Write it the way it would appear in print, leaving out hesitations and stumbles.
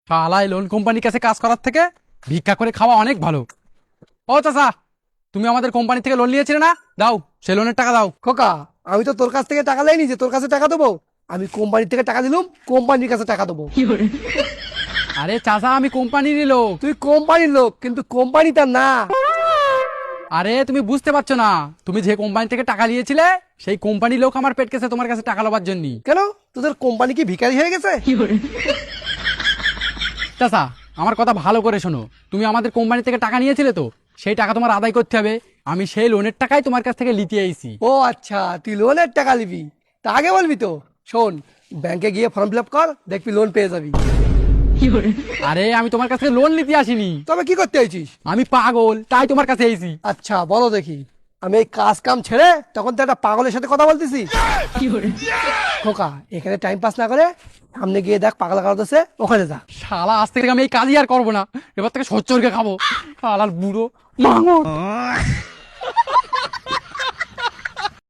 শালাই loan কোম্পানির কাছে কাজ করার থেকে ভিক্ষা করে খাওয়া অনেক ভালো। ও চাচা, তুমি আমাদের কোম্পানি থেকে লোন নিয়েছিলে না? দাও, সে লোনের টাকা দাও। খোকা, আমি তো তোর কাছ থেকে টাকা লাইনি যে তোর কাছে টাকা দেবো। আমি কোম্পানির থেকে টাকা দিলুম, কোম্পানির কাছে টাকা দেবো। আরে চাচা, আমি কোম্পানিরই লোক। তুই কোম্পানির লোক, কিন্তু কোম্পানি তার না। আরে তুমি বুঝতে পারছো না, তুমি যে কোম্পানি থেকে টাকা নিয়েছিলে সেই কোম্পানির লোক আমার পেট কেছে তোমার কাছে টাকা লবার জন্য। কেন, তোদের কোম্পানি কি ভিখারি হয়ে গেছে? চাচা, আমার কথা ভালো করে শোনো। তুমি আমাদের কোম্পানি থেকে টাকা নিয়েছিলে তো, সেই টাকা তোমার আদায় করতে হবে। আমি সেই লোনের টাকাই তোমার কাছ থেকে লিতে আইছি। ও আচ্ছা, তুই লোনের টাকা নিবি, তা আগে বলবি তো। শোন, ব্যাংকে গিয়ে ফর্ম ফিল আপ কর, দেখবি লোন পেয়ে যাবি। আরে আমি তোমার কাছ থেকে লোন নিতে আসিনি, তবে কি করতে আইছিস? আমি পাগল, তাই তোমার কাছে আইছি। আচ্ছা বলো দেখি, আমি এই কাজ কাম ছেড়ে তখন তো একটা পাগলের সাথে কথা বলতেছি। খোকা, এখানে টাইম পাস না করে সামনে গিয়ে দেখ পাগলা কাটাতেছে, ওখানে যা। শালা, আজ থেকে আমি এই কাজই আর করবো না, এবার থেকে সচ্চরকে খাবো। শালার বুড়ো মাঙর।